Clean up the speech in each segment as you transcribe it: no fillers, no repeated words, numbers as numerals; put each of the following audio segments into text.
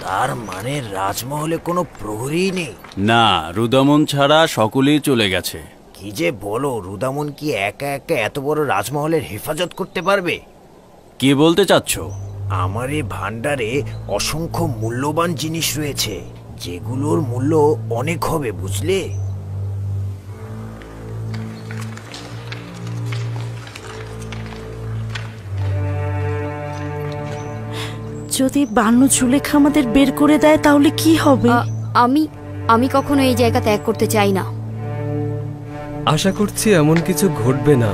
তার মানে রাজমহলে কোনো প্রহরী নেই? না, রুদামন ছাড়া সকলেই চলে গেছে। কি যে বলো, রুদামন কি একা একা এত বড় রাজমহলের হেফাজত করতে পারবে? কি বলতে চাচ্ছ? আমার এই ভান্ডারে অসংখ্য মূল্যবান জিনিস রয়েছে, যেগুলোর মূল্য অনেক হবে, বুঝলে? যদি বানু জুলেখা আমাদের বের করে দেয় তাহলে কি হবে? আমি কখনো এই জায়গা ত্যাগ করতে চাই না। আশা করছি এমন কিছু ঘটবে না।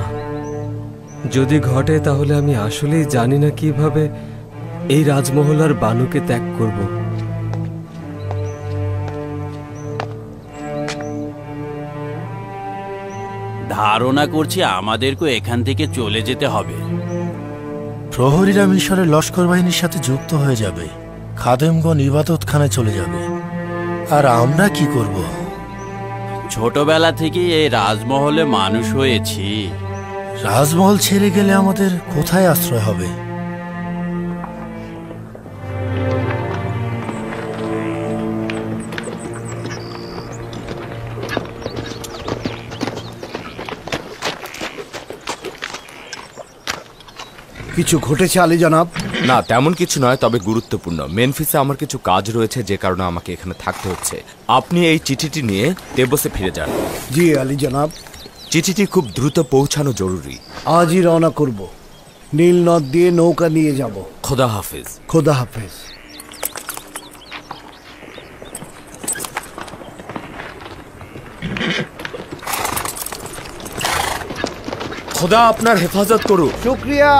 যদি ঘটে তাহলে আমি আসলেই জানি না কিভাবে এই রাজমহল আর বানুকে ত্যাগ করব। ধারণা করছি আমাদেরকে এখান থেকে চলে যেতে হবে। প্রহরীরা মিশরের লস্কর বাহিনীর সাথে যুক্ত হয়ে যাবে, খাদেমগণ ইবাদতখানায় চলে যাবে, আর আমরা কি করব? ছোটবেলা থেকে এই রাজমহলে মানুষ হয়েছি। রাজমহল ছেড়ে গেলে আমাদের কোথায় আশ্রয় হবে? কিছু ঘটেছে আলী জনাব? না, তেমন কিছু নয়, তবে গুরুত্বপূর্ণ। মেনফিসে আমার কিছু কাজ রয়েছে, যে কারণে আমাকে এখানে থাকতে হচ্ছে। আপনি এই চিঠিটি নিয়ে তেবসে ফিরে যান। জি আলী জনাব। চিঠিটি খুব দ্রুত পৌঁছানো জরুরি। আজই রওনা করব। নীল নদ দিয়ে নৌকা নিয়ে যাব। খোদা হাফেজ। খোদা হাফেজ। খোদা আপনার হেফাজত করুক। শুকরিয়া।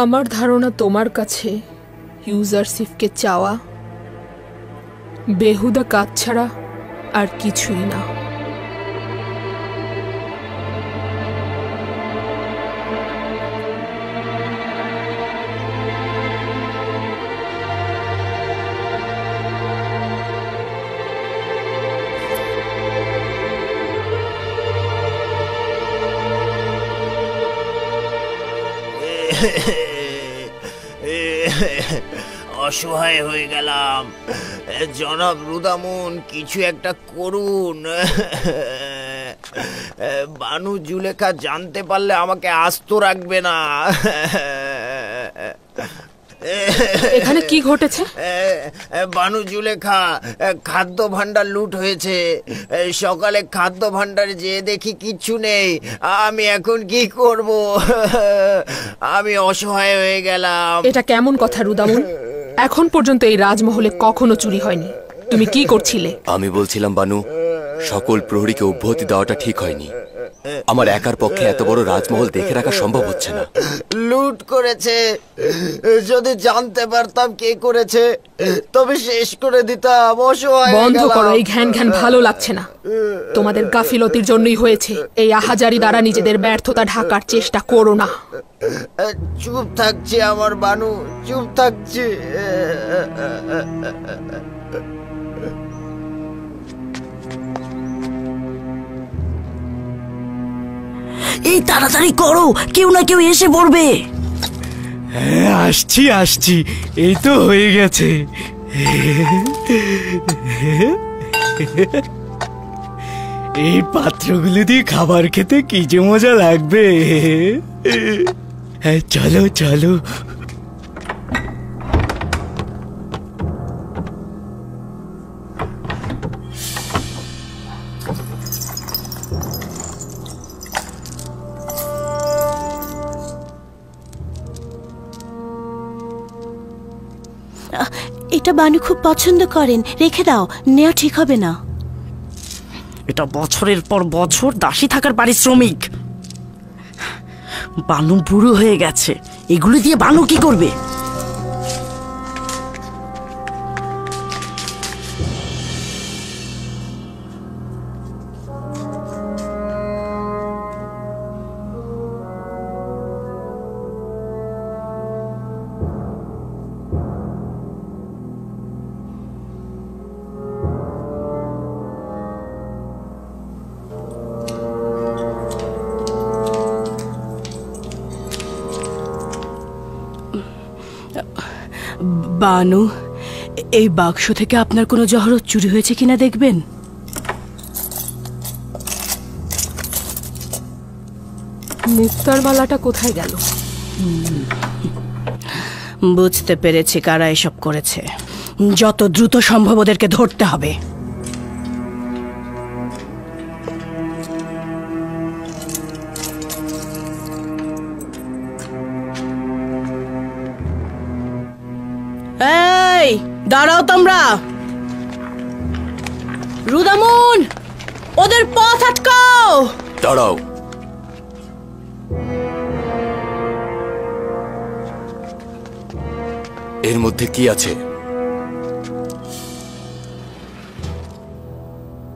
আমার ধারণা তোমার কাছে ইউজারশিপকে চাওয়া বেহুদা কাজ ছাড়া আর কিছুই না। অসহায় হয়ে গেলাম। জনাব রুদামন, কিছু একটা করুন। বানু জুলেখা জানতে পারলে আমাকে আস্ত রাখবে না। এখানে কি ঘটেছে? বানু জুলেখা, খাদ্য ভান্ডার লুট হয়েছে। সকালে খাদ্য ভান্ডারে যেয়ে দেখি কিচ্ছু নেই। আমি এখন কি করব? আমি অসহায় হয়ে গেলাম। এটা কেমন কথা রুদামন? এখন পর্যন্ত এই রাজমহলে কখনো চুরি হয়নি। তুমি কি করছিলে? আমি বলছিলাম বানু, সকল প্রহরীকে অব্যাহতি দেওয়াটা ঠিক হয়নি। আমার একার পক্ষে এত বড় রাজমহল দেখে রাখা সম্ভব হচ্ছে না। লুট করেছে, যদি জানতে পারতাম কে করেছে তবে শেষ করে দিতাম। অসহায় বন্ধ গেলাম। করো, এই ঘ্যান ঘ্যান ভালো লাগছে না। তোমাদের গাফিলতির জন্যই হয়েছে। এই আহাজারি দ্বারা নিজেদের ব্যর্থতা ঢাকার চেষ্টা করো না। চুপ থাকছি আমার বানু, চুপ থাকছি। এই তাড়াতাড়ি করো, কেউ না কেউ এসে পড়বে। হ্যাঁ, আসছি আসছি, এই তো হয়ে গেছে। এই পাত্রগুলো দিয়ে খাবার খেতে কি যে মজা লাগবে। হ্যাঁ, চলো চলো। এটা বানু খুব পছন্দ করেন, রেখে দাও, নেওয়া ঠিক হবে না। এটা বছরের পর বছর দাসী থাকার পারিশ্রমিক। বানু বুড়ো হয়ে গেছে, এগুলো দিয়ে বানু কি করবে? বানু, এই বাক্স থেকে আপনার কোনো জহরত চুরি হয়েছে কিনা দেখবেন। মুক্তার মালাটা কোথায় গেল? বুঝতে পেরেছি কারা এসব করেছে। যত দ্রুত সম্ভব ওদেরকে ধরতে হবে। এই দাঁড়াও তোমরা। রুদামুন, ওদের পথ আটকাও। দাঁড়াও। এর মধ্যে কি আছে?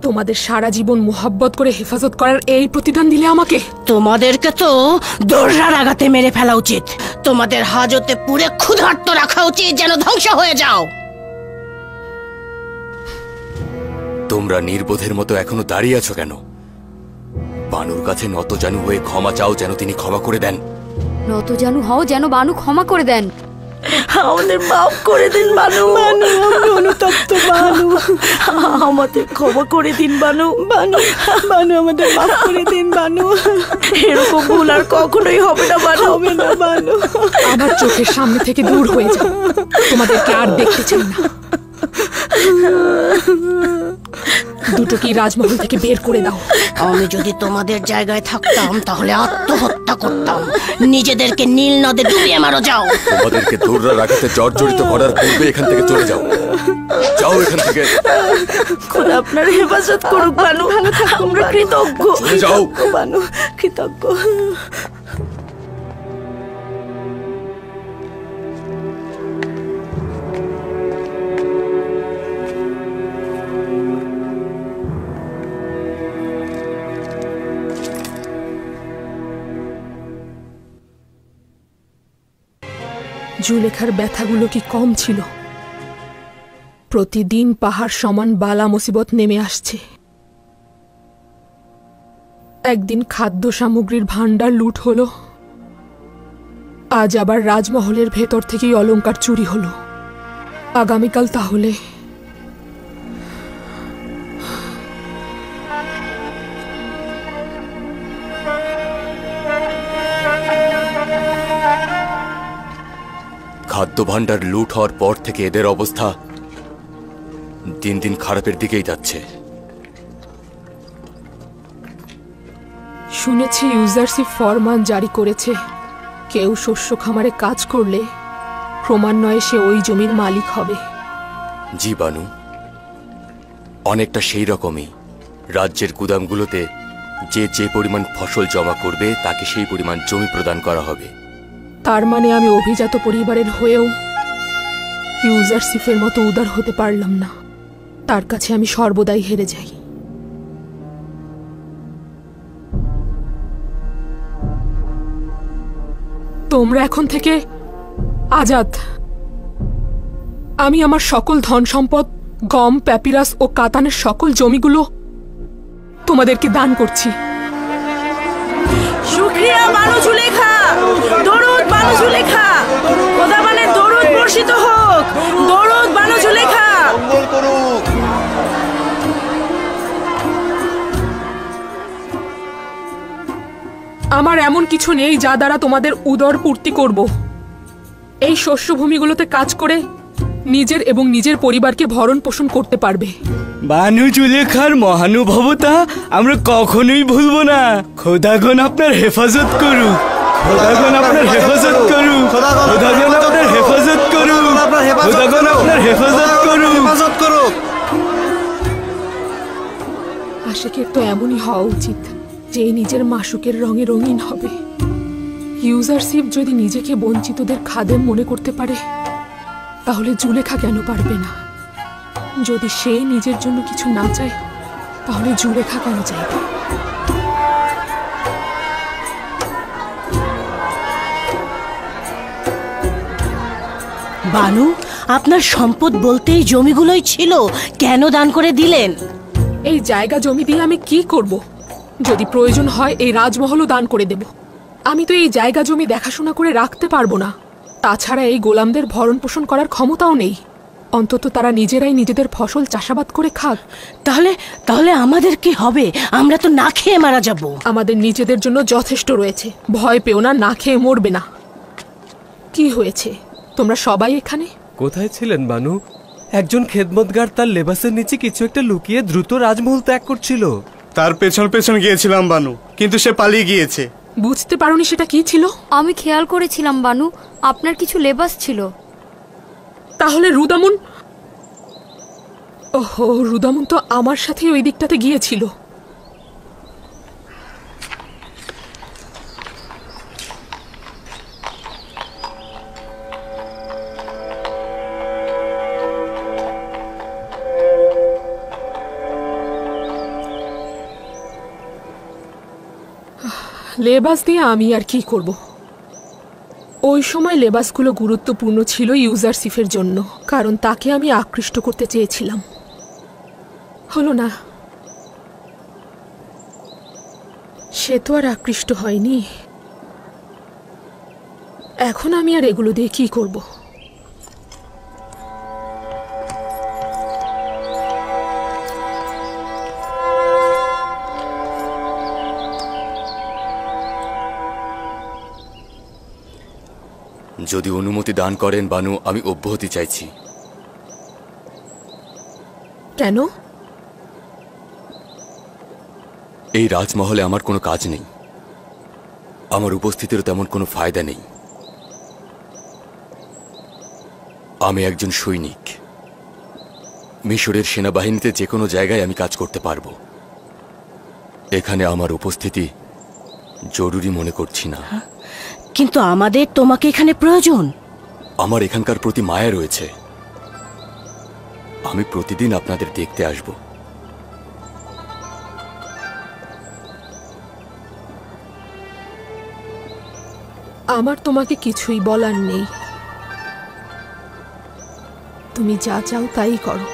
তোমাদের সারা জীবন মোহাব্বত করে হেফাজত করার এই প্রতিদান দিলে আমাকে? তোমাদেরকে তো দোররার আঘাতে মেরে ফেলা উচিত। তোমাদের হাজতে পুরে ক্ষুধার্ত রাখা উচিত, যেন ধ্বংস হয়ে যাও। তোমরা নির্বোধের মতো এখনো দাঁড়িয়ে আছো কেন? বানুর কাছে নতজানু হয়ে ক্ষমা চাও, যেন তিনি ক্ষমা করে দেন। নতজানু হও যেন বানু ক্ষমা করে দেন। আমাদের মাফ করে দিন বানু। বানু, আমরা অনুতপ্ত বানু। আমাদের ক্ষমা করে দিন বানু। বানু, বানু আমাদের মাফ করে দিন বানু। এরকম ভুল আর কখনোই হবে না বানু, হবে না বানু। আমার চোখের সামনে থেকে দূর হয়ে যাও, তোমাদেরকে আর দেখতে চাই না। দুটোকেই রাজমহল থেকে বের করে দাও। আমি যদি তোমাদের জায়গায় থাকতাম তাহলে আত্মহত্যা করতাম। নিজেদেরকে নীল নদে ডুবিয়ে মারো। যাও। তোমাদেরকে দৌড়রা রাখাতে জর্জরিত করার পূর্বে এখান থেকে চলে যাও। যাও এখান থেকে। খোদা আপনার হেফাজত করুক বানু। আমরা কৃতজ্ঞ। যাও বানু, কৃতজ্ঞ। জুলেখার ব্যথাগুলো কি কম ছিল? প্রতিদিন পাহাড় সমান বালা মুসিবত নেমে আসছে। একদিন খাদ্য সামগ্রীর ভান্ডার লুট হলো, আজ আবার রাজমহলের ভেতর থেকেই অলংকার চুরি হলো। আগামীকাল তাহলে খাদ্য ভাণ্ডার লুট হওয়ার পর থেকে এদের অবস্থা দিন দিন খারাপের দিকেই যাচ্ছে। শুনেছি ইউজারশিপ ফরমান জারি করেছে, কেউ শস্য খামারে কাজ করলে ক্রমান্বয়ে সে ওই জমির মালিক হবে। জি বানু, অনেকটা সেই রকমই। রাজ্যের গুদামগুলোতে যে যে পরিমাণ ফসল জমা করবে তাকে সেই পরিমাণ জমি প্রদান করা হবে। তার মানে আমি অভিজাত পরিবারের হয়েও ইউজারশিপের মতো উদার হতে পারলাম না। তার কাছে আমি সর্বদাই হেরে যাই। তোমরা এখন থেকে আজাদ। আমি আমার সকল ধন সম্পদ, গম, প্যাপিরাস ও কাতানের সকল জমিগুলো তোমাদেরকে দান করছি। শুকরিয়া বানু জুলেখা, দরুদ বানু জুলেখা, খোদাবানের দরুদ বর্ষিত হোক, দরুদ বানু জুলেখা। আমার এমন কিছু নেই যা দ্বারা তোমাদের উদর পূর্তি করব। এই শস্যভূমিগুলোতে কাজ করে নিজের এবং নিজের পরিবারকে ভরণ পোষণ করতে পারবে। বানু জুলেখার মহানুভবতা আমরা কখনোই ভুলবো না। খোদাগণ আপনার হেফাজত করুক, খোদাগণ আপনার হেফাজত করুক, খোদাগণ আপনার হেফাজত করুক, খোদাগণ আপনার হেফাজত করুক। আশিকের তো এমনই হওয়া উচিত যে নিজের মাশুকের রঙে রঙিন হবে। ইউজারশিপ যদি নিজেকে বঞ্চিতদের খাদেম মনে করতে পারে, তাহলে জুলেখা কেন পারবে না? যদি সে নিজের জন্য কিছু না চায়, তাহলে জুলেখা কেন চাইবে? বানু, আপনার সম্পদ বলতেই জমিগুলোই ছিল, কেন দান করে দিলেন? এই জায়গা জমি দিয়ে আমি কি করব? যদি প্রয়োজন হয় এই রাজমহলও দান করে দেব। আমি তো এই জায়গা জমি দেখাশোনা করে রাখতে পারবো না। তাছাড়া এই গোলামদের ভরণ পোষণ করার ক্ষমতাও নেই। অন্তত তারা নিজেরাই নিজেদের ফসল চাষাবাদ করে খাক। তাহলে আমাদের কি হবে? আমরা তো না খেয়ে মারা যাব। আমাদের নিজেদের জন্য যথেষ্ট রয়েছে, ভয় পেও না, না খেয়ে মরবে না। কি হয়েছে, তোমরা সবাই এখানে? কোথায় ছিলেন বানু? একজন খেদমতগার তার লেবাসের নিচে কিছু একটা লুকিয়ে দ্রুত রাজমহল ত্যাগ করছিল। তার পেছন পেছন গিয়েছিলাম বানু, কিন্তু সে পালিয়ে গিয়েছে। বুঝতে পারোনি সেটা কি ছিল? আমি খেয়াল করেছিলাম বানু, আপনার কিছু লেবাস ছিল। তাহলে রুদামুন? ওহো, রুদামুন তো আমার সাথে ওই দিকটাতে গিয়েছিল। লেবাস দিয়ে আমি আর কি করব? ওই সময় লেবাসগুলো গুরুত্বপূর্ণ ছিল ইউজারশিপের জন্য, কারণ তাকে আমি আকৃষ্ট করতে চেয়েছিলাম। হলো না, সে তো আর আকৃষ্ট হয়নি। এখন আমি আর এগুলো দিয়ে কি করব? যদি অনুমতি দান করেন বানু, আমি অব্যাহতি চাইছি। কেন? এই রাজমহলে আমার কোনো কাজ নেই, আমার উপস্থিতিরও তেমন কোনো ফায়দা নেই। আমি একজন সৈনিক, মিশরের সেনাবাহিনীতে যে কোনো জায়গায় আমি কাজ করতে পারবো। এখানে আমার উপস্থিতি জরুরি মনে করছি না। কিন্তু আমাদের তোমাকে এখানে প্রয়োজন। আমার এখানকার প্রতি মায়া রয়েছে, আমি প্রতিদিন আপনাদের দেখতে আসব। আমার তোমাকে কিছুই বলার নেই, তুমি যা চাও তাই করো।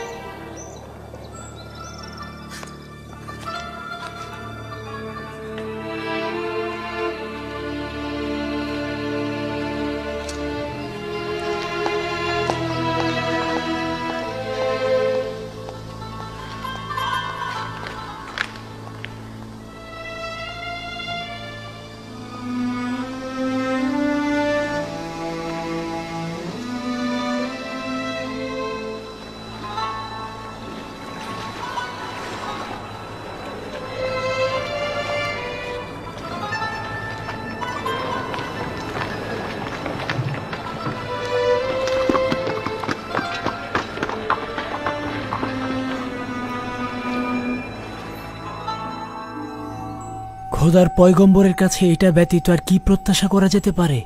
খোদার পয়গম্বরের কাছে এটা ব্যতীত আর কি প্রত্যাশা করা যেতে পারে?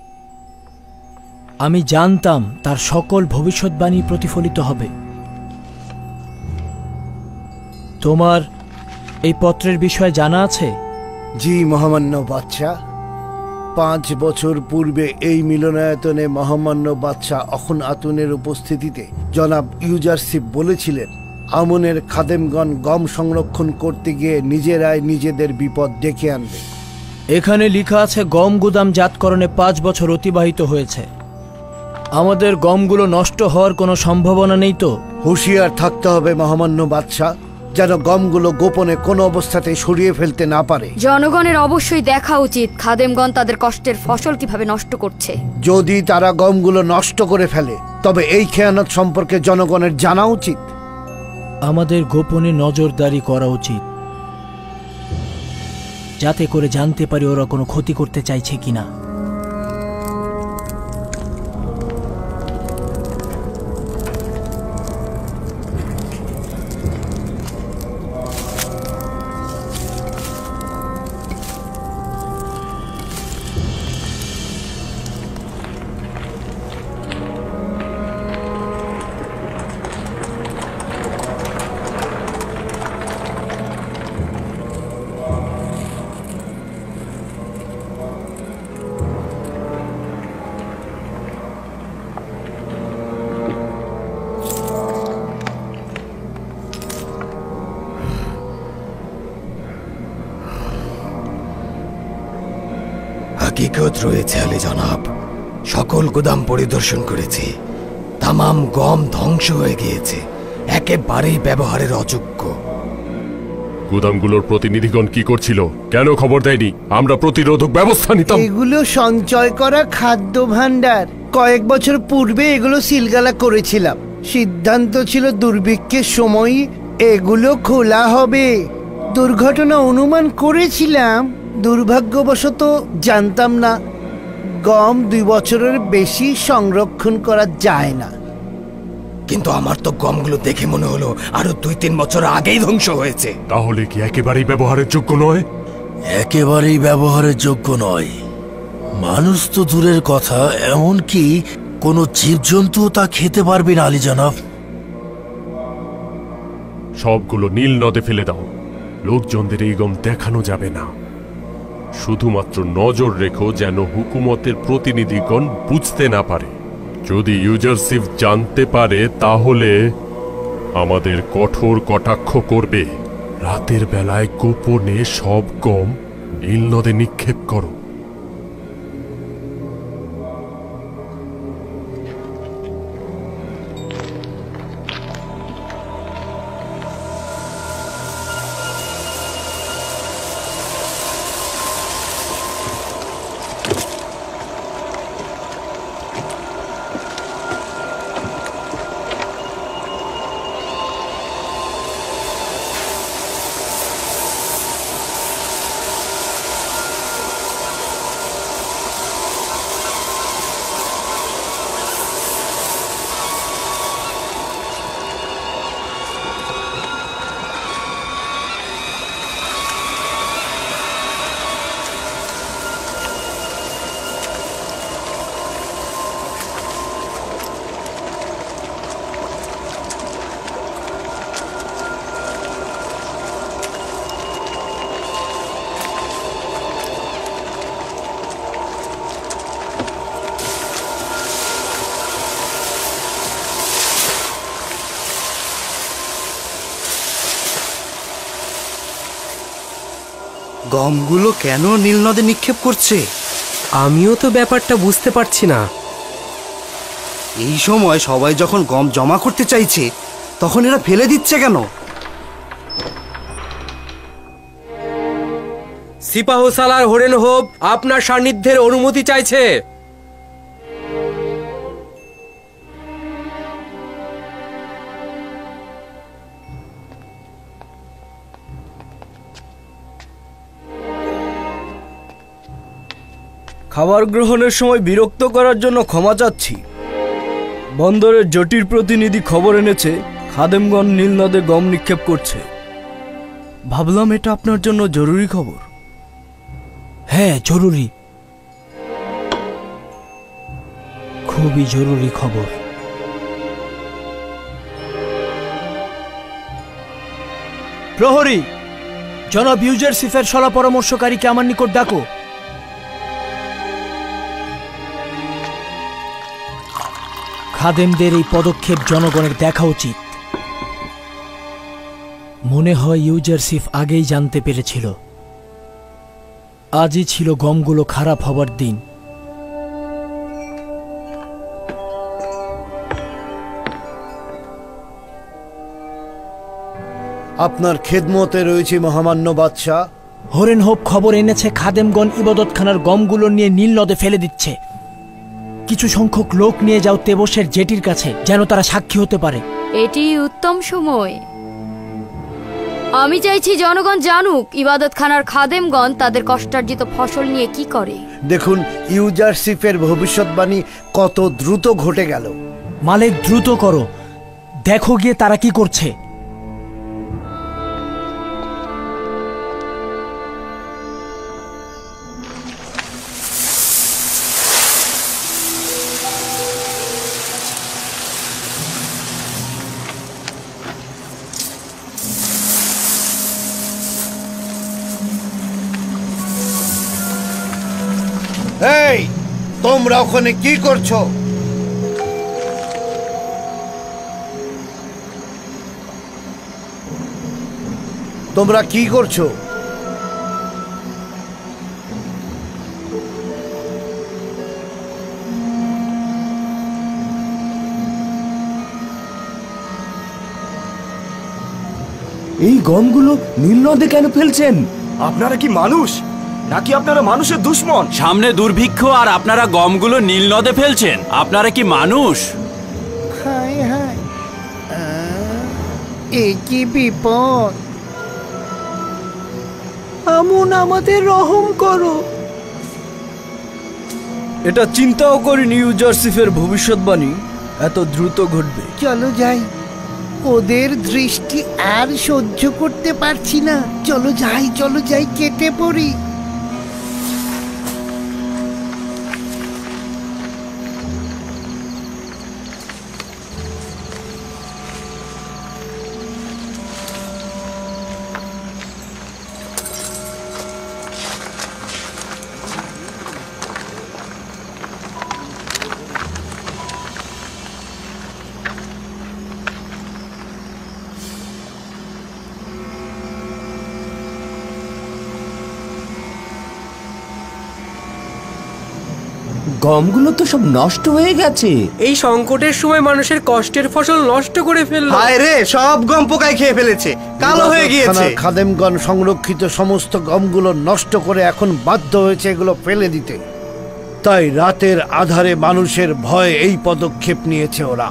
আমি জানতাম তার সকল ভবিষ্যৎবাণী প্রতিফলিত হবে। তোমার এই পত্রের বিষয়ে জানা আছে? জি মহামান্য বাদশাহ, 5 বছর পূর্বে এই মিলনায়তনে মহামান্য বাদশাহ অখন আতুনের উপস্থিতিতে জনাব ইউজারশিপ বলেছিলেন, আমনের খাদেমগণ গম সংরক্ষণ করতে গিয়ে নিজেরাই নিজেদের বিপদ ডেকে আনবে। এখানে লেখা আছে গম গুদাম জাতকরণে 5 বছর অতিবাহিত হয়েছে। আমাদের গমগুলো নষ্ট হওয়ার কোনো সম্ভাবনা নেই তো? হুঁশিয়ার থাকতে হবে মহামান্য বাদশাহ, যেন গমগুলো গোপনে কোনো অবস্থাতে সরিয়ে ফেলতে না পারে। জনগণের অবশ্যই দেখা উচিত খাদেমগণ তাদের কষ্টের ফসল কিভাবে নষ্ট করছে। যদি তারা গমগুলো নষ্ট করে ফেলে তবে এই খেয়ানত সম্পর্কে জনগণের জানা উচিত। আমাদের গোপনে নজরদারি করা উচিত, যাতে করে জানতে পারি ওরা কোনো ক্ষতি করতে চাইছে কিনা। হাকিকত রয়েছে আলী জনাব, সকল গুদাম পরিদর্শন করেছি। তামাম গম ধ্বংস হয়ে গিয়েছে, একেবারেই ব্যবহারের অযোগ্য। গুদামগুলোর প্রতিনিধিগণ কি করছিল? কেন খবর দেয়নি? আমরা প্রতিরোধক ব্যবস্থা নিতাম। এগুলো সঞ্চয় করা খাদ্য ভাণ্ডার। কয়েক বছর পূর্বে এগুলো সিলগালা করেছিলাম। সিদ্ধান্ত ছিল দুর্ভিক্ষের সময় এগুলো খোলা হবে। দুর্ঘটনা অনুমান করেছিলাম, দুর্ভাগ্যবশত জানতাম না গম 2 বছরের বেশি সংরক্ষণ করা যায় না। কিন্তু আমার তো গমগুলো দেখে মনে হলো আরো 2-3 বছর আগেই ধ্বংস হয়েছে। তাহলে কি একেবারেই ব্যবহারের যোগ্য নয়? একেবারেই ব্যবহারের যোগ্য নয়। মানুষ তো দূরের কথা, এমনকি কোনো জীবজন্তুও তা খেতে পারবে না আলী জনাব। সবগুলো নীল নদে ফেলে দাও। লোকজনদের এই গম দেখানো যাবে না। শুধুমাত্র নজর রেখো যেন হুকুমতের প্রতিনিধিগণ বুঝতে না পারে। যদি ইউজারশিপ জানতে পারে তাহলে আমাদের কঠোর কটাক্ষ করবে। রাতের বেলায় গোপনে সব গম নীল নদে নিক্ষেপ করো। গমগুলো কেন নীল নদে নিক্ষেপ করছে? আমিও তো ব্যাপারটা বুঝতে পারছি না। এই সময় সবাই যখন গম জমা করতে চাইছে তখন এরা ফেলে দিচ্ছে কেন? সিপাহসালার হরেন হোপ আপনার সান্নিধ্যের অনুমতি চাইছে। খাবার গ্রহণের সময় বিরক্ত করার জন্য ক্ষমা চাচ্ছি। বন্দরের জটির প্রতিনিধি খবর এনেছে খাদেমগণ নীল নদে গম নিক্ষেপ করছে। ভাবলাম এটা আপনার জন্য জরুরি খবর। হ্যাঁ, জরুরি, খুবই জরুরি খবর। প্রহরী, জনাব ইউজারশিপের সলা পরামর্শকারীকে আমার নিকট ডাকো। খাদেমদের এই পদক্ষেপ জনগণের দেখা উচিত। মনে হয় ইউজারশিপ আগেই জানতে পেরেছিল। আজই ছিল গমগুলো খারাপ হবার দিন। আপনার খেদমতে রয়েছে মহামান্য বাদশাহ। হরেন হোপ খবর এনেছে খাদেমগণ ইবাদতখানার গমগুলো নিয়ে নীল নদে ফেলে দিচ্ছে। কিছু সংখ্যক লোক নিয়ে যাও তেবসের জেটির কাছে, যেন তারা সাক্ষী হতে পারে। এটি উত্তম সময়। আমি চাইছি জনগণ জানুক ইবাদতখানার খাদেমগণ তাদের কষ্টার্জিত ফসল নিয়ে কি করে। দেখুন ইউজারশিপের ভবিষ্যৎবাণী কত দ্রুত ঘটে গেল। মালিক, দ্রুত করো, দেখো গিয়ে তারা কি করছে। এই, তোমরা ওখানে কি করছো? তোমরা কি করছো? এই গমগুলো নীল নদে কেন ফেলছেন? আপনারা কি মানুষ নাকি আপনারা মানুষের দুশ্মন? সামনে দুর্ভিক্ষ আর আপনারা গমগুলো নীল নদে ফেলছেন। আপনারা কি মানুষ? হায় হায়, এ কি বিপদ! আমুন, আমাদের রহম করো। এটা চিন্তাও করিনি ইউজারশিপের ভবিষ্যৎবাণী এত দ্রুত ঘটবে। চলো যাই, ওদের দৃষ্টি আর সহ্য করতে পারছি না। চলো যাই, কেটে পড়ি। গমগুলো তো সব নষ্ট হয়ে গেছে। এই সংকটের সময় মানুষের কষ্টের ফসল নষ্ট করে ফেললো। হায় রে, সব গম পোকায় খেয়ে ফেলেছে, কালো হয়ে গিয়েছে। খাদেমগণ সংরক্ষিত সমস্ত গমগুলো নষ্ট করে এখন বাধ্য হয়েছে এগুলো ফেলে দিতে। তাই রাতের আধারে মানুষের ভয়ে এই পদক্ষেপ নিয়েছে ওরা।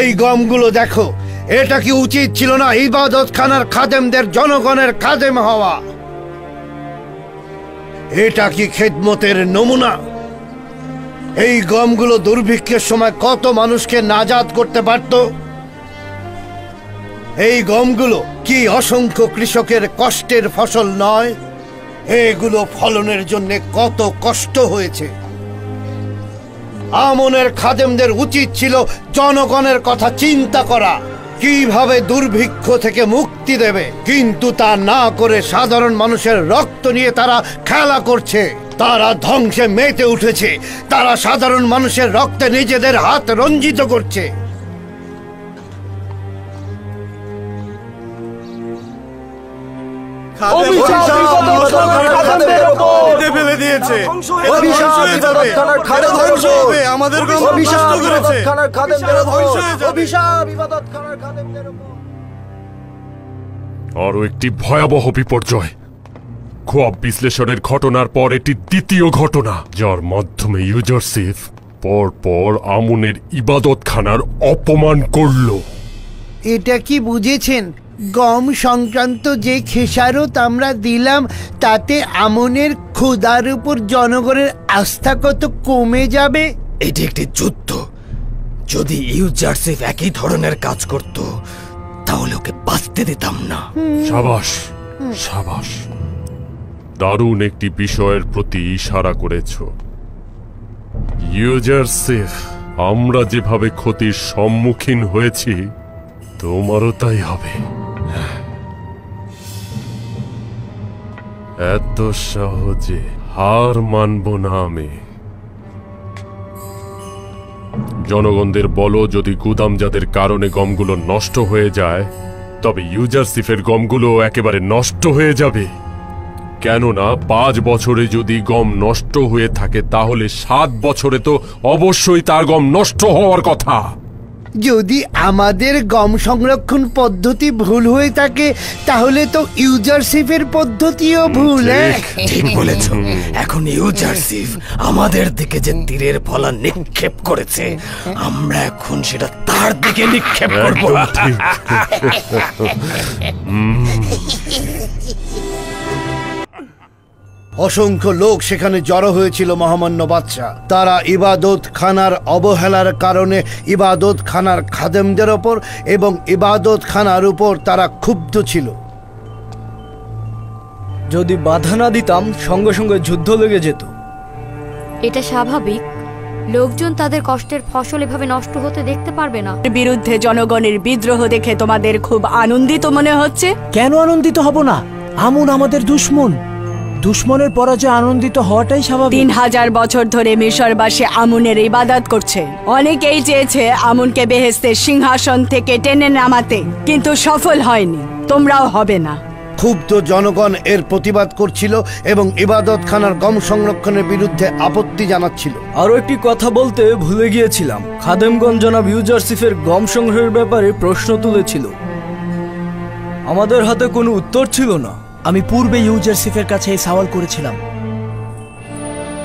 এই গমগুলো দেখো, এটা কি উচিত ছিল না ইবাদতখানার খাদেমদের জনগণের খাদেম হওয়া? এটা কি খেদমতের নমুনা? এই গমগুলো দুর্ভিক্ষের সময় কত মানুষকে নাজাত করতে পারত। এই গমগুলো কি অসংখ্য কৃষকের কষ্টের ফসল নয়? এগুলো ফলনের জন্য কত কষ্ট হয়েছে। আমনের খাদেমদের উচিত ছিল জনগণের কথা চিন্তা করা, কিভাবে দুর্ভিক্ষ থেকে মুক্তি দেবে, কিন্তু তা না করে সাধারণ মানুষের রক্ত নিয়ে তারা খেলা করছে। তারা ধ্বংসে মেতে উঠেছে। তারা সাধারণ মানুষের রক্তে নিজেদের হাত রঞ্জিত করছে। ফেলে দিয়েছে। আরো একটি ভয়াবহ বিপর্যয়। খোয়াব বিশ্লেষণের ঘটনার পর এটি দ্বিতীয় ঘটনা, যার মাধ্যমে ইউজারশিপ পরপর আমুনের ইবাদতখানার অপমান করল। এটা কি বুঝেছেন? গম সংক্রান্ত যে খেসারত আমরা দিলাম তাতে আমনের খোদার উপর জনগণের আস্থা কত কমে যাবে। এটি একটি যুদ্ধ। যদি ইউজারশিপ একই ধরনের কাজ করত তাহলে ওকে বাঁচতে দিতাম না। সাবাস সাবাস, দারুণ একটি বিষয়ের প্রতি ইশারা করেছ। ইউজারশিপ, আমরা যেভাবে ক্ষতির সম্মুখীন হয়েছি তোমারও তাই হবে। এত সহজে হার মানব না আমি। জনগণদের বলো, যদি গুদামজাতের কারণে গমগুলো নষ্ট হয়ে যায় তবে ইউজারশিপের গমগুলো একেবারে নষ্ট হয়ে যাবে। কেননা 5 বছরে যদি গম নষ্ট হয়ে থাকে তাহলে 7 বছরে তো অবশ্যই তার গম নষ্ট হওয়ার কথা। যদি আমাদের গম সংরক্ষণ পদ্ধতি ভুল হয়ে থাকে তাহলে তো ইউজারশিপের পদ্ধতিও ভুল। ঠিক বলেছ। এখন ইউজারশিপ আমাদের দিকে যে তীরের ফলা নিক্ষেপ করেছে, আমরা এখন সেটা তার দিকে নিক্ষেপ করব। অসংখ্য লোক সেখানে জড়ো হয়েছিল মহামান্য বাদশা। তারা ইবাদত খানার অবহেলার কারণে ইবাদত খানার খাদেমদের ওপর এবং ইবাদত খানার উপর তারা ক্ষুব্ধ ছিল। যদি বাধা না দিতাম সঙ্গে সঙ্গে যুদ্ধ লেগে যেত। এটা স্বাভাবিক। লোকজন তাদের কষ্টের ফসল এভাবে নষ্ট হতে দেখতে পারবে না। বিরুদ্ধে জনগণের বিদ্রোহ দেখে তোমাদের খুব আনন্দিত মনে হচ্ছে। কেন আনন্দিত হব না? আমুন আমাদের দুশমন। দুশমনের পরাজয় আনন্দিত হওয়াটাই স্বাভাবিক। 3000 বছর ধরে মিশরবাসী আমুনের ইবাদত করছে। অনেকেই চেয়েছে আমুনকে বেহেশতের সিংহাসন থেকে টেনে নামাতে, কিন্তু সফল হয়নি। তোমরাও হবে না। ক্ষুব্ধ জনগণ এর প্রতিবাদ করছিল এবং ইবাদত খানার গম সংরক্ষণের বিরুদ্ধে আপত্তি জানাচ্ছিল। আরো একটি কথা বলতে ভুলে গিয়েছিলাম। খাদেমগণ জনাব ইউজারশিপের গম সংগ্রহের ব্যাপারে প্রশ্ন তুলেছিল। আমাদের হাতে কোনো উত্তর ছিল না। আমি পূর্বে ইউজারশিপের কাছে এই সওয়াল করেছিলাম।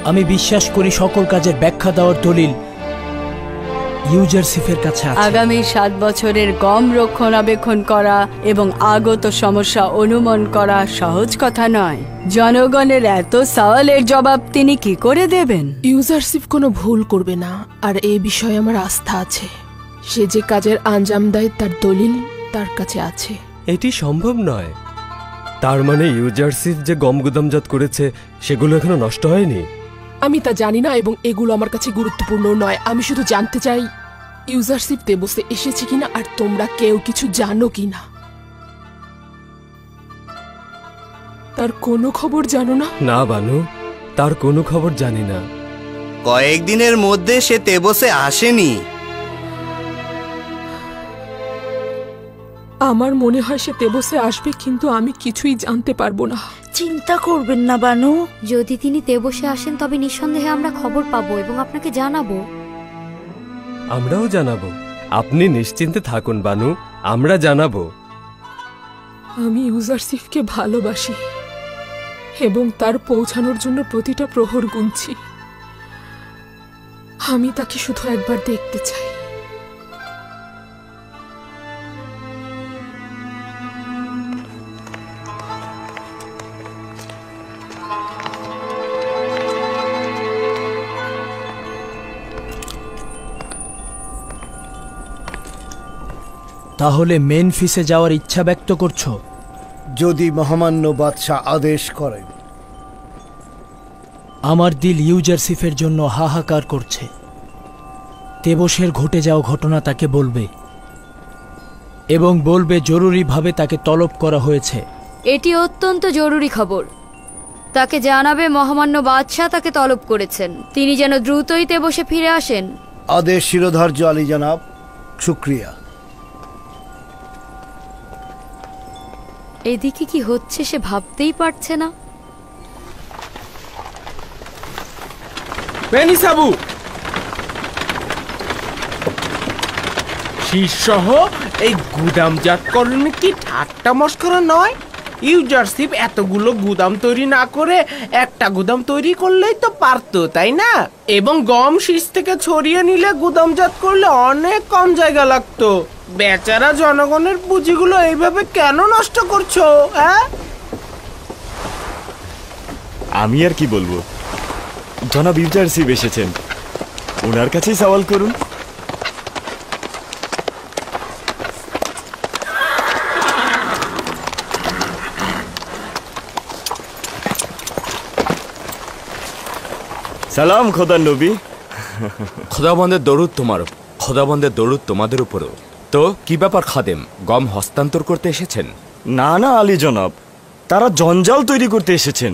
আমি বিশ্বাস করি সকল কাজের ব্যাখ্যা দেওয়ার দলিল ইউজারশিপের কাছে আছে। আগামী 7 বছরের গম রক্ষণাবেক্ষণ করা এবং আগত সমস্যা অনুমান করা সহজ কথা নয়। জনগণের এত সওয়ালের জবাব তিনি কি করে দেবেন? ইউজারশিপ কোনো ভুল করবে না, আর এই বিষয়ে আমার আস্থা আছে। সে যে কাজের আঞ্জাম দেয় তার দলিল তার কাছে আছে। এটি সম্ভব নয়। তার মানে ইউজারশিপ যে গম গুদামজাত করেছে সেগুলো এখনো নষ্ট হয়নি? আমি তা জানি না এবং এগুলো আমার কাছে গুরুত্বপূর্ণ নয়। আমি শুধু জানতে চাই ইউজারশিপ তেবসে এসেছে কিনা আর তোমরা কেউ কিছু জানো কিনা। তার কোনো খবর জানো না? না বানু, তার কোনো খবর জানি না। কয়েকদিনের মধ্যে সে তেবসে আসেনি। আমার মনে হয় সে তেবসে আসবে, কিন্তু আমি কিছুই জানতে পারবো না। চিন্তা করবেন না বানু। যদি তিনি তেবসে আসেন তবে নিঃসন্দেহে আমরা খবর পাবো এবং আপনাকে জানাবো। আমরাও জানাবো। আপনি নিশ্চিন্তে থাকুন বানু, আমরা জানাবো। আমি ইউজারশিপকে ভালোবাসি এবং তার পৌঁছানোর জন্য প্রতিটা প্রহর গুনছি। আমি তাকে শুধু একবার দেখতে চাই। তাহলে মেনফিসে যাওয়ার ইচ্ছা ব্যক্ত করছো? যদি মহামান্য বাদশাহ আদেশ করেন। আমার দিল ইউজারশিপের জন্য হাহাকার করছে। তেবসের ঘটে যাওয়া ঘটনা তাকে বলবে এবং বলবে জরুরিভাবে তাকে তলব করা হয়েছে। এটি অত্যন্ত জরুরি খবর। তাকে জানাবে মহামান্য বাদশাহ তাকে তলব করেছেন। তিনি যেন দ্রুতই তেবসে ফিরে আসেন। আদেশ শিরোধার্য আলী জনাব, শুক্রিয়া। এদিকে কি হচ্ছে সে ভাবতেই পারছে না। সাবু শীর্ষহ এই গুদামজাতকরণ কি ঠাট্টা মস্করা নয়? ইউজারশিপ এতগুলো গুদাম তৈরি না করে একটা গুদাম তৈরি করলেই তো পারতো, তাই না? এবং গম শীষ থেকে ছড়িয়ে নিলে গুদামজাত করলে অনেক কম জায়গা লাগতো। বেচারা জনগণের পুঁজিগুলো এইভাবে কেন নষ্ট করছো? হ্যাঁ, আমি আর কি বলবো, জনাব ইউজারশিপ এসেছেন, ওনার কাছেই সওয়াল করুন। সালাম খোদার নবী। খোদাবন্দের দরুদ তোমাদের উপরও। তো কি ব্যাপার খাদেম, গম হস্তান্তর করতে এসেছেন? না না আলী জনাব, তারা জঞ্জাল তৈরি করতে এসেছেন।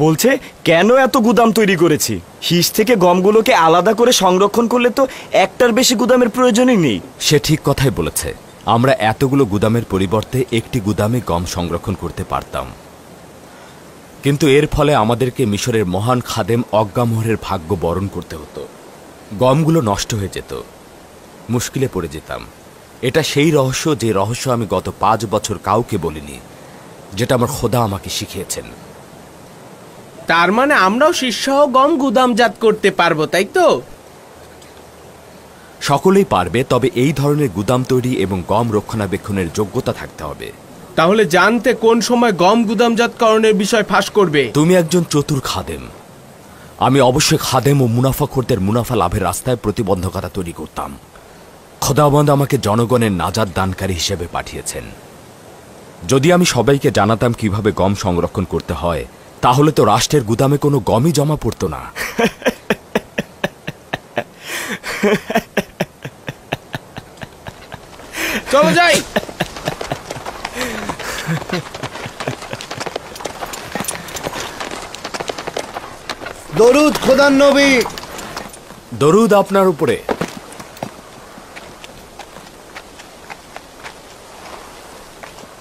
বলছে কেন এত গুদাম তৈরি করেছি, শীষ থেকে গমগুলোকে আলাদা করে সংরক্ষণ করলে তো একটার বেশি গুদামের প্রয়োজনই নেই। সে ঠিক কথাই বলেছে, আমরা এতগুলো গুদামের পরিবর্তে একটি গুদামে গম সংরক্ষণ করতে পারতাম, কিন্তু এর ফলে আমাদেরকে মিশরের মহান খাদেম অজ্ঞামোহরের ভাগ্য বরণ করতে হতো। গমগুলো নষ্ট হয়ে যেত, মুশকিলে পড়ে যেতাম। এটা সেই রহস্য যে রহস্য আমি গত 5 বছর কাউকে বলিনি, যেটা আমার খোদা আমাকে শিখিয়েছেন। তার মানে আমরাও শীর্ষহ গম গুদামজাত করতে পারবো, তাই তো? সকলেই পারবে, তবে এই ধরনের গুদাম তৈরি এবং গম রক্ষণাবেক্ষণের যোগ্যতা থাকতে হবে। তাহলে জানতে কোন সময় গম গুদামজাতকরণের বিষয় ফাঁস করবে? তুমি একজন চতুর খাদেম, আমি অবশ্যই খাদেম ও মুনাফাখোরদের মুনাফা লাভের রাস্তায় প্রতিবন্ধকতা তৈরি করতাম। খোদাবন্দ আমাকে জনগণের নাজাত দানকারী হিসেবে পাঠিয়েছেন। যদি আমি সবাইকে জানাতাম কিভাবে গম সংরক্ষণ করতে হয়, তাহলে তো রাষ্ট্রের গুদামে কোনো গমই জমা পড়তো না। চলো যাই। দরুদ খোদার নবী। দরুদ আপনার উপরে।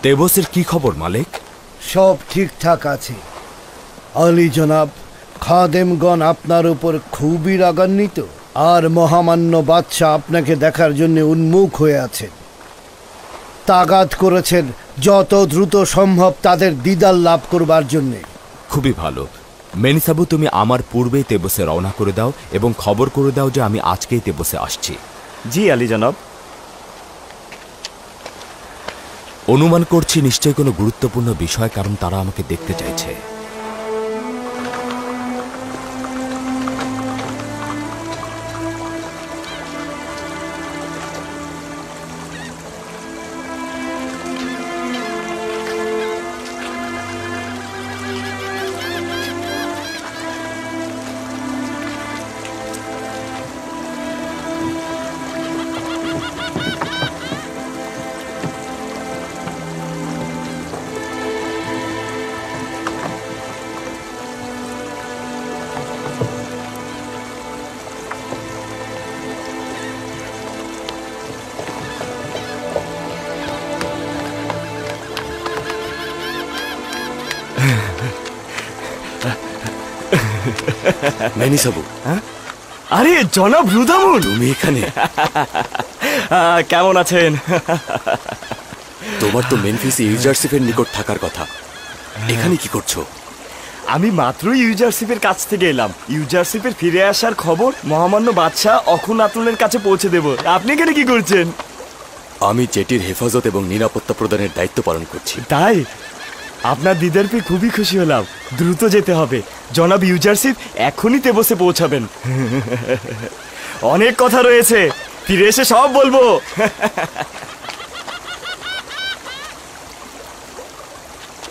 তেবসের কি খবর মালিক? সব ঠিকঠাক আছে আলী জনাব। খাদেমগণ আপনার উপর খুবই রাগান্বিত, আর মহামান্য বাদশাহ আপনাকে দেখার জন্য উন্মুখ হয়ে আছেন। তাগাদ করেছেন যত দ্রুত সম্ভব তাদের দিদার লাভ করবার জন্যে। খুবই ভালো। মেনিসাবু, তুমি আমার পূর্বেই তেবসে রওনা করে দাও এবং খবর করে দাও যে আমি আজকেই তেবসে আসছি। জি আলী জনাব। অনুমান করছি নিশ্চয়ই কোনো গুরুত্বপূর্ণ বিষয়, কারণ তারা আমাকে দেখতে চাইছে। মেনিসাবু। আরে জনাব রুদামুল, তুমি এখানে? কেমন আছেন? তোমার তো মেমফিসে ইউজারশিপের নিকট থাকার কথা, এখানে কি করছো? আমি মাত্র ইউজারশিপের কাছ থেকে এলাম। ইউজারশিপের ফিরে আসার খবর মহামান্য বাদশাহ অখুনাতুনের কাছে পৌঁছে দেব। আপনি এখানে কি করছেন? আমি জেটির হেফাজত এবং নিরাপত্তা প্রদানের দায়িত্ব পালন করছি। তাই? আপনার দিদার পেয়ে খুবই খুশি হলাম। দ্রুত যেতে হবে, জনাব ইউজারশিপ এখনই তেবসে পৌঁছাবেন। অনেক কথা রয়েছে, ফিরে এসে সব বলবো।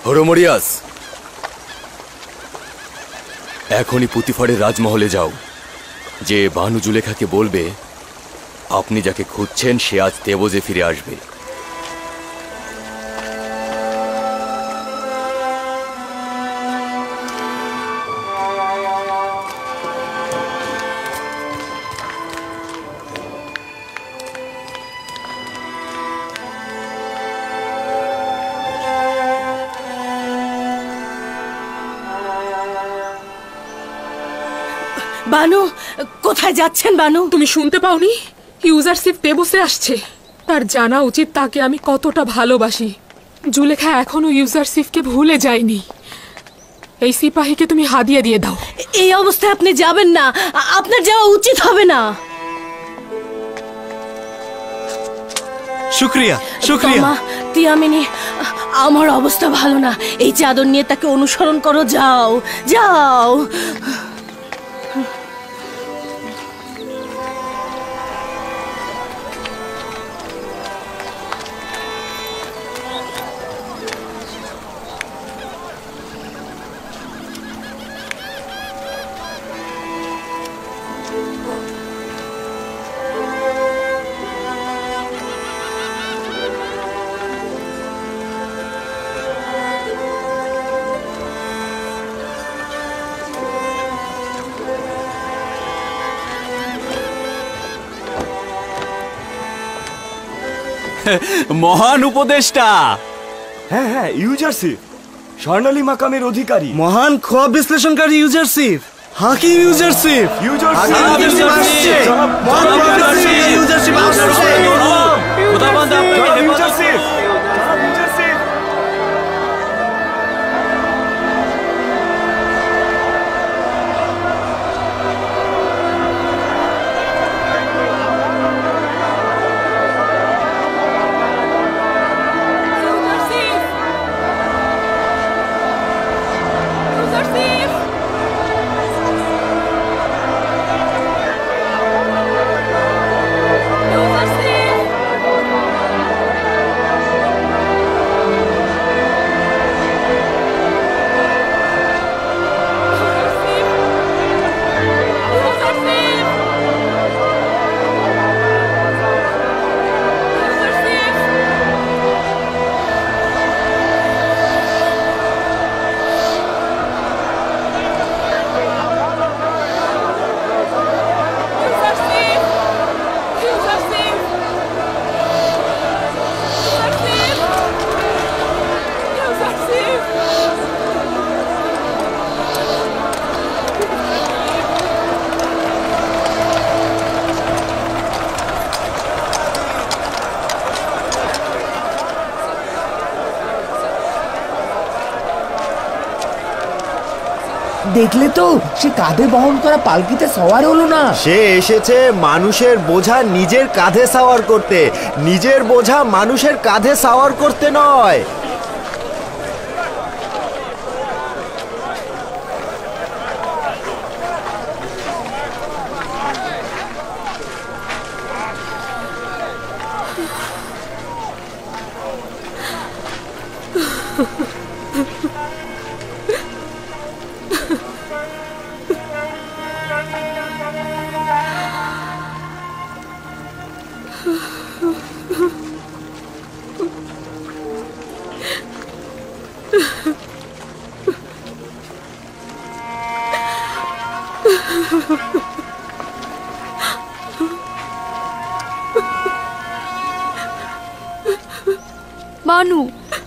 হরমরিয়াস, এখনই পুতিফারের রাজমহলে যাও, যে বানু জুলেখাকে বলবে আপনি যাকে খুঁজছেন সে আজ তেবসে ফিরে আসবে। বানু, কোথায় যাচ্ছেন বানু? তুমি শুনতে পাওনি? ইউজারশিপ তেবসে আসছে। তার জানা উচিত তাকে আমি কতটা ভালোবাসি। জুলেখা এখনো ইউজারশিপকে ভুলে যায়নি। এই সিপাহীকে তুমি হাদিয়া দিয়ে দাও। এই অবস্থায় আপনি যাবেন না, আপনার যাওয়া উচিত হবে না। শুক্রিয়া শুক্রিয়া। তিয়ামিনি, আমার অবস্থা ভালো না। এই চাদর নিয়ে তাকে অনুসরণ করো, যাও যাও। মহান উপদেষ্টা। হ্যাঁ হ্যাঁ, ইউজারশিপ স্বর্ণালী মাকামের অধিকারী, মহান খোয়াব বিশ্লেষণকারী ইউজারশিপ, হাকিম ইউজারশিপ, দেখলে তো, সে কাঁধে বহন করা পালকিতে সওয়ার হলো না। সে এসেছে মানুষের বোঝা নিজের কাঁধে সাওয়ার করতে, নিজের বোঝা মানুষের কাঁধে সাওয়ার করতে নয়। বানু,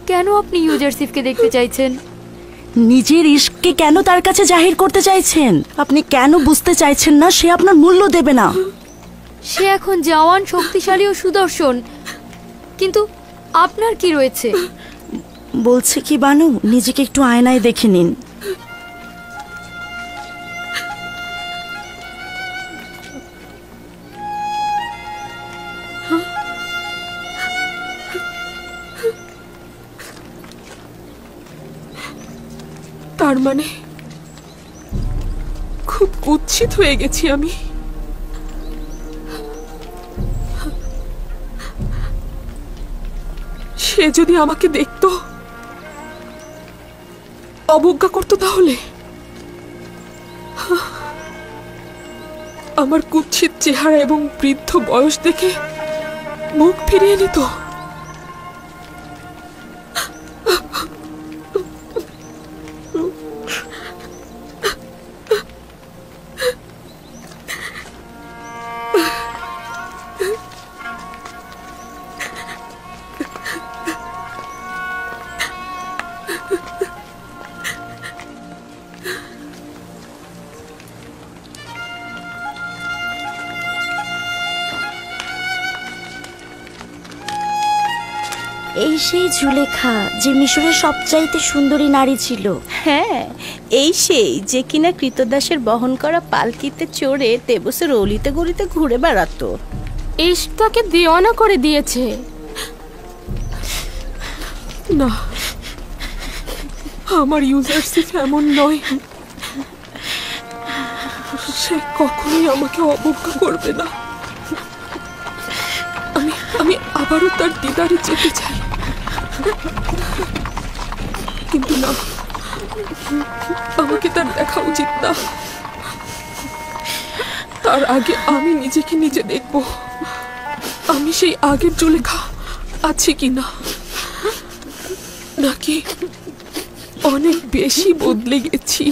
কেন আপনি ইউজারশিপকে দেখতে চাইছেন? নিজের ইশককে কেন তার কাছে জাহির করতে চাইছেন? আপনি কেন বুঝতে চাইছেন না সে আপনার মূল্য দেবে না? সে এখন জওয়ান, শক্তিশালী ও সুদর্শন, কিন্তু আপনার কি রয়েছে? বলছে কি বানু, নিজেকে একটু আয়নায় দেখে নিন। তার মানে খুব কুৎসিত হয়ে গেছি আমি। সে যদি আমাকে দেখতো, অবজ্ঞা করতো, তাহলে আমার কুৎসিত চেহারা এবং বৃদ্ধ বয়স দেখে মুখ ফিরিয়ে নিত। এই সেই জুলেখা যে মিশরের সবচাইতে সুন্দরী নারী ছিল। হ্যাঁ, এই সেই যে কিনা কৃতদাসের বহন করা পালকিতে চড়ে তেবসের অলিতে গলিতে ঘুরে বেড়াতো। ইশক তাকে দেওয়ানা করে দিয়েছে। না, আমার ইউজারশিপ এমন নয়। সে কখনোই আমাকে অবজ্ঞা করবে না। আমি আবারও তার দিদারে যেতে চাই, কিন্তু না, আমাকে তার দেখা উচিত না। তার আগে আমি নিজেকে নিজে দেখব, আমি সেই আগের জুলেখা আছি কিনা, নাকি অনেক বেশি বদলে গেছি।